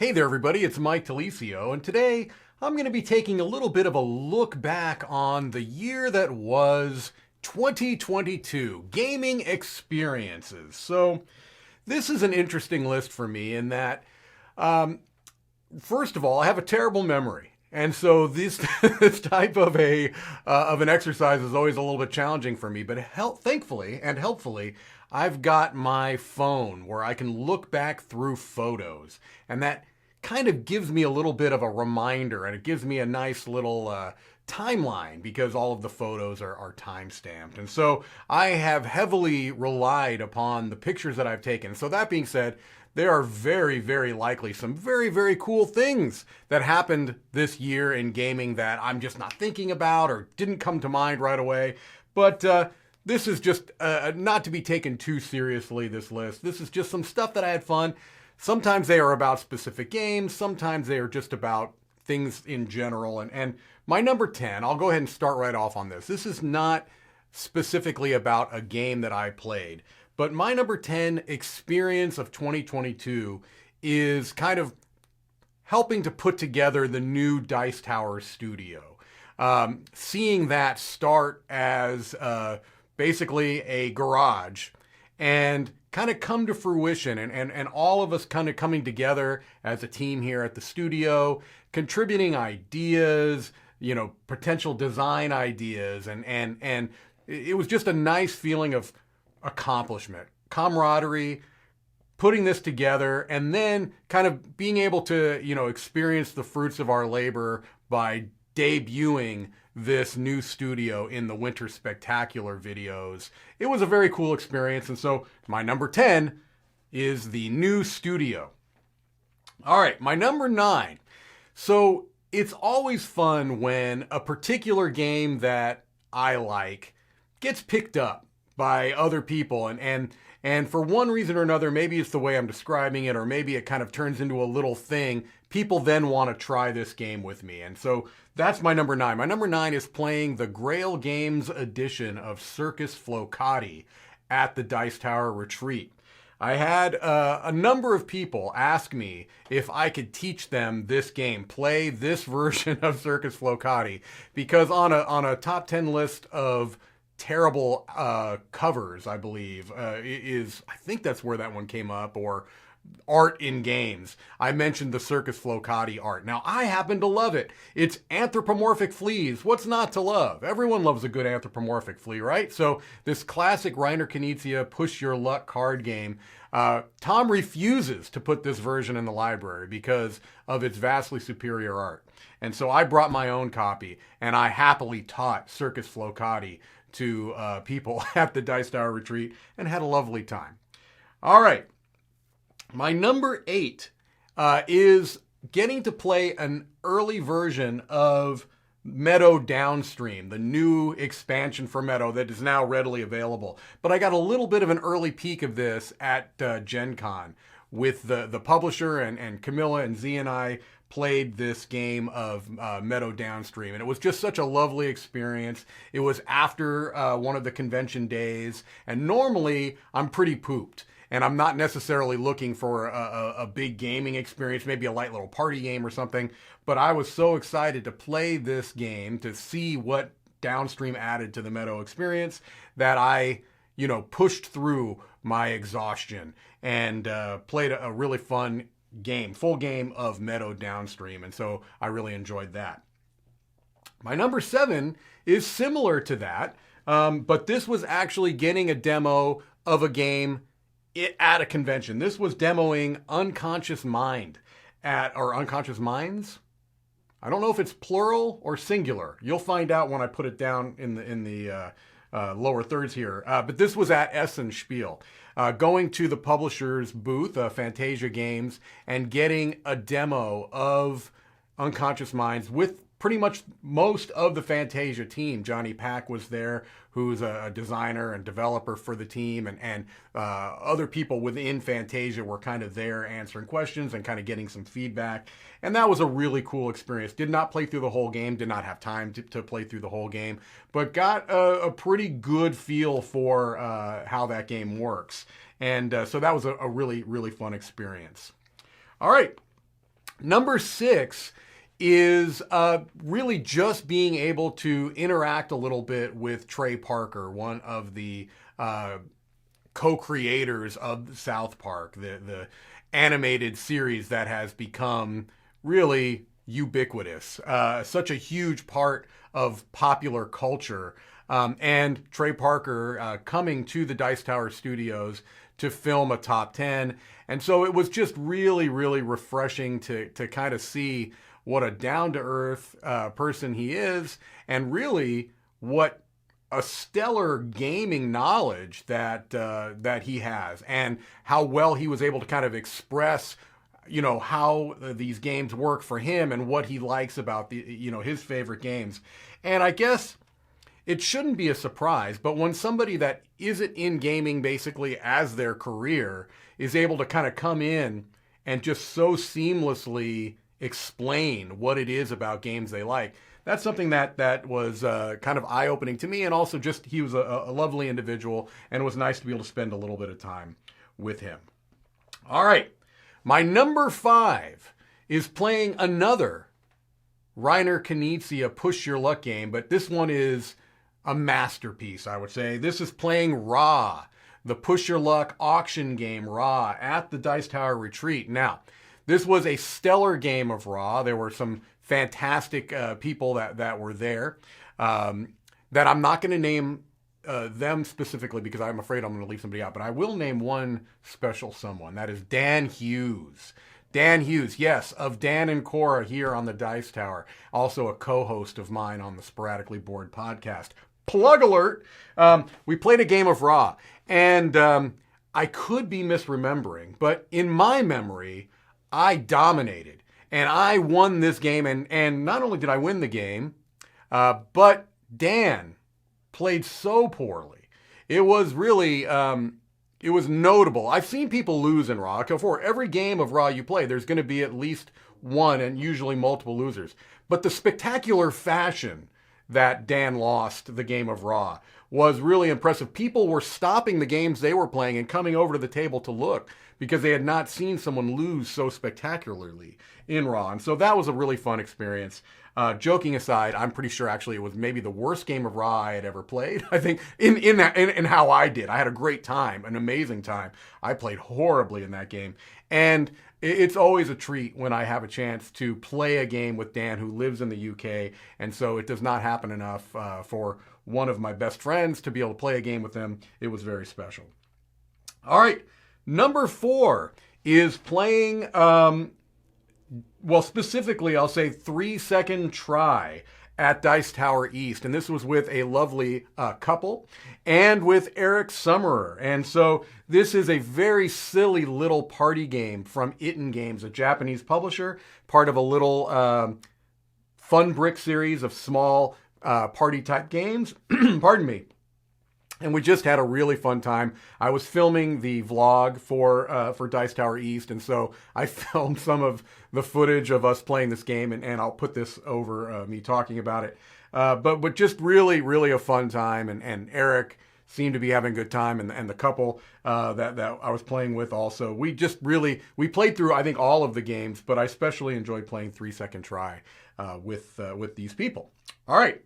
Hey there everybody, it's Mike DiLisio, and today I'm going to be taking a little bit of a look back on the year that was 2022, gaming experiences. So this is an interesting list for me in that, first of all, I have a terrible memory. And so this type of an exercise is always a little bit challenging for me. But thankfully and helpfully, I've got my phone where I can look back through photos, and that kind of gives me a little bit of a reminder, and it gives me a nice little timeline because all of the photos are time stamped. And so I have heavily relied upon the pictures that I've taken. So that being said, there are very, very likely some very, very cool things that happened this year in gaming that I'm just not thinking about or didn't come to mind right away. But this is just not to be taken too seriously, this list. This is just some stuff that I had fun. Sometimes they are about specific games. Sometimes they are just about things in general. And my number 10, I'll go ahead and start right off on this. This is not specifically about a game that I played. But my number 10 experience of 2022 is kind of helping to put together the new Dice Tower studio. Seeing that start as basically a garage and kind of come to fruition and all of us kind of coming together as a team here at the studio, contributing ideas, potential design ideas. And it was just a nice feeling of accomplishment, camaraderie, putting this together, and then kind of being able to, experience the fruits of our labor by debuting this new studio in the Winter Spectacular videos. It was a very cool experience, and so my number 10 is the new studio. All right, my number 9. So it's always fun when a particular game that I like gets picked up by other people, and for one reason or another, maybe it's the way I'm describing it, or maybe it kind of turns into a little thing, people then want to try this game with me. And so that's my number 9. My number 9 is playing the Grail Games edition of Circus Flocati at the Dice Tower Retreat. I had a number of people ask me if I could teach them this game, play this version of Circus Flocati, because on a top 10 list of terrible covers, I believe, I think that's where that one came up, or art in games. I mentioned the Circus Flocati art. Now, I happen to love it. It's anthropomorphic fleas. What's not to love? Everyone loves a good anthropomorphic flea, right? So this classic Reiner Knizia push your luck card game, Tom refuses to put this version in the library because of its vastly superior art. And so I brought my own copy, and I happily taught Circus Flocati to people at the Dice Tower Retreat and had a lovely time. All right. My number 8 is getting to play an early version of Meadow Downstream, the new expansion for Meadow that is now readily available. But I got a little bit of an early peek of this at Gen Con with the publisher, and Camilla and Z and I played this game of Meadow Downstream, and it was just such a lovely experience. It was after one of the convention days, and normally I'm pretty pooped, and I'm not necessarily looking for a big gaming experience, maybe a light little party game or something, but I was so excited to play this game, to see what Downstream added to the Meadow experience, that I pushed through my exhaustion and played a really fun game, full game of Meadow Downstream, and so I really enjoyed that. My number 7 is similar to that, but this was actually getting a demo of a game at a convention. This was demoing Unconscious Mind or Unconscious Minds. I don't know if it's plural or singular. You'll find out when I put it down in the lower thirds here. But this was at Essen Spiel. Going to the publisher's booth, Fantasia Games, and getting a demo of Unconscious Minds with pretty much most of the Fantasia team. Johnny Pack was there, who's a designer and developer for the team, and other people within Fantasia were kind of there answering questions and kind of getting some feedback. And that was a really cool experience. Did not play through the whole game, did not have time to play through the whole game, but got a pretty good feel for how that game works. And so that was a really, really fun experience. All right. Number 6 is really just being able to interact a little bit with Trey Parker, one of the co-creators of South Park, the animated series that has become really ubiquitous, such a huge part of popular culture. And Trey Parker coming to the Dice Tower Studios to film a top 10. And so it was just really, really refreshing to kind of see what a down-to-earth person he is, and really what a stellar gaming knowledge that he has, and how well he was able to kind of express, how these games work for him and what he likes about his favorite games. And I guess it shouldn't be a surprise, but when somebody that isn't in gaming basically as their career is able to kind of come in and just so seamlessly explain what it is about games they like, that's something that was kind of eye-opening to me, and also just he was a lovely individual, and it was nice to be able to spend a little bit of time with him. All right, my number 5 is playing another Reiner Knizia Push Your Luck game, but this one is a masterpiece, I would say. This is playing Ra, the Push Your Luck auction game Ra at the Dice Tower Retreat. Now, this was a stellar game of Ra. There were some fantastic people that were there that I'm not going to name them specifically because I'm afraid I'm going to leave somebody out. But I will name one special someone. That is Dan Hughes. Dan Hughes, yes, of Dan and Cora here on the Dice Tower. Also a co-host of mine on the Sporadically Bored podcast. Plug alert! We played a game of Ra. And I could be misremembering, but in my memory, I dominated. And I won this game, and not only did I win the game, but Dan played so poorly. It was really, it was notable. I've seen people lose in Ra. For every game of Ra you play, there's going to be at least one and usually multiple losers. But the spectacular fashion that Dan lost the game of Ra was really impressive. People were stopping the games they were playing and coming over to the table to look because they had not seen someone lose so spectacularly in Ra. And so that was a really fun experience. Joking aside, I'm pretty sure actually it was maybe the worst game of Ra I had ever played. I think in how I did. I had a great time, an amazing time. I played horribly in that game. And it's always a treat when I have a chance to play a game with Dan, who lives in the UK. And so it does not happen enough for one of my best friends to be able to play a game with them. It was very special. All right. Number 4 is playing, specifically I'll say 3 Second Try at Dice Tower East. And this was with a lovely couple and with Eric Summerer. And so this is a very silly little party game from Itten Games, a Japanese publisher, part of a little fun brick series of small party type games. Pardon me. And we just had a really fun time. I was filming the vlog for Dice Tower East, and so I filmed some of the footage of us playing this game, and I'll put this over me talking about it. But just really, really a fun time, and Eric seemed to be having a good time, and the couple that I was playing with also. We played through, I think, all of the games, but I especially enjoyed playing 3 Second Try with these people. All right.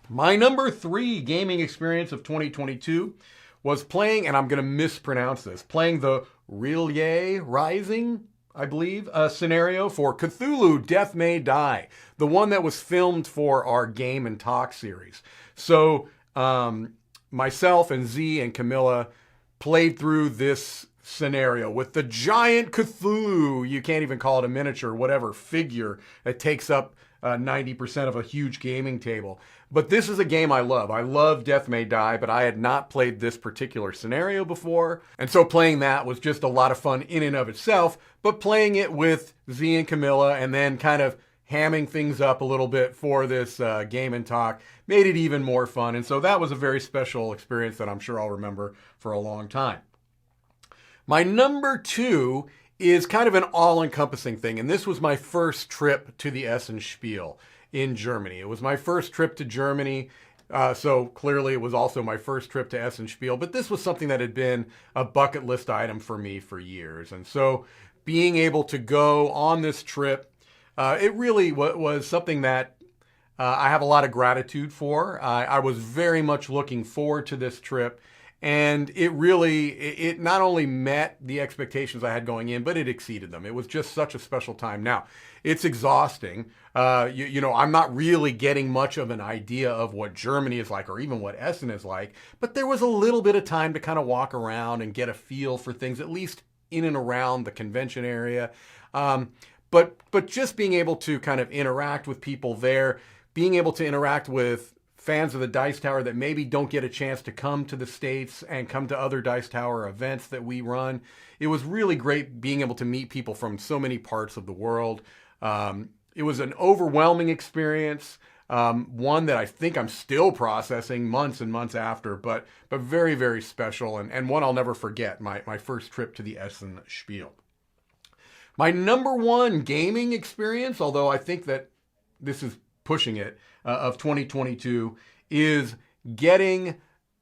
My number 3 gaming experience of 2022 was playing, and I'm going to mispronounce this, playing the Rillier Rising, I believe, scenario for Cthulhu Death May Die, the one that was filmed for our Game and Talk series. So myself and Z and Camilla played through this scenario with the giant Cthulhu, you can't even call it a miniature, whatever, figure that takes up 90% of a huge gaming table. But this is a game I love. I love Death May Die, but I had not played this particular scenario before. And so playing that was just a lot of fun in and of itself, but playing it with Z and Camilla and then kind of hamming things up a little bit for this Game and Talk made it even more fun. And so that was a very special experience that I'm sure I'll remember for a long time. My number 2 is kind of an all-encompassing thing, and this was my first trip to the Essen Spiel in Germany. It was my first trip to Germany, so clearly it was also my first trip to Essen Spiel, but this was something that had been a bucket list item for me for years. And so being able to go on this trip, it really was something that I have a lot of gratitude for. I was very much looking forward to this trip. And it not only met the expectations I had going in, but it exceeded them. It was just such a special time. Now, it's exhausting. I'm not really getting much of an idea of what Germany is like or even what Essen is like, but there was a little bit of time to kind of walk around and get a feel for things, at least in and around the convention area. But just being able to kind of interact with people there, being able to interact with fans of the Dice Tower that maybe don't get a chance to come to the States and come to other Dice Tower events that we run. It was really great being able to meet people from so many parts of the world. It was an overwhelming experience, one that I think I'm still processing months and months after, but very, very special, and one I'll never forget, my first trip to the Essen Spiel. My number one gaming experience, although I think that this is pushing it, of 2022 is getting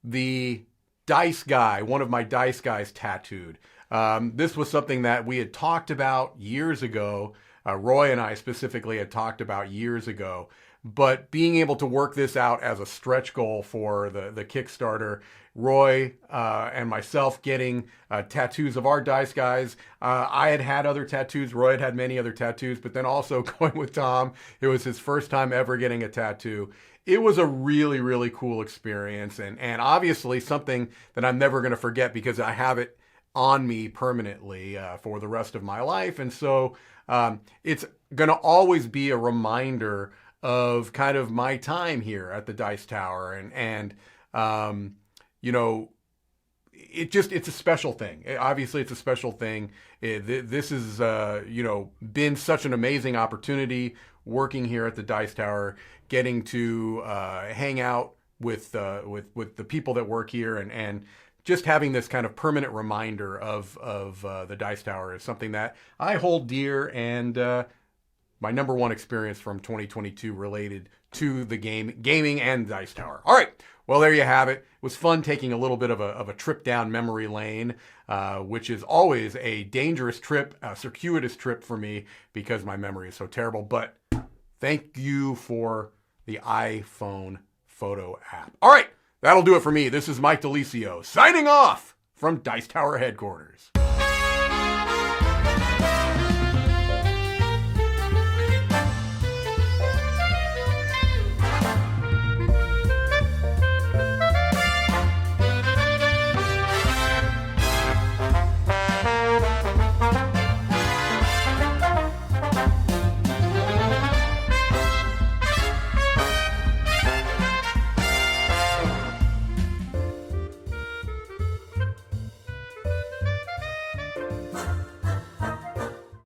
the Dice Guy, one of my Dice Guys tattooed. This was something that we had talked about years ago. Roy and I specifically had talked about years ago. But being able to work this out as a stretch goal for the Kickstarter, Roy and myself getting tattoos of our Dice Guys. I had other tattoos. Roy had many other tattoos. But then also going with Tom, it was his first time ever getting a tattoo. It was a really, really cool experience. And obviously something that I'm never going to forget because I have it on me permanently for the rest of my life. And so it's going to always be a reminder of kind of my time here at the Dice Tower. And it's a special thing. Obviously, it's a special thing. This has, been such an amazing opportunity working here at the Dice Tower, getting to hang out with the people that work here and just having this kind of permanent reminder of the Dice Tower is something that I hold dear, and my number one experience from 2022 related to the gaming and Dice Tower. All right, well, there you have it. It was fun taking a little bit of a trip down memory lane, which is always a dangerous trip, a circuitous trip for me because my memory is so terrible. But thank you for the iPhone photo app. All right, that'll do it for me. This is Mike DiLisio signing off from Dice Tower headquarters.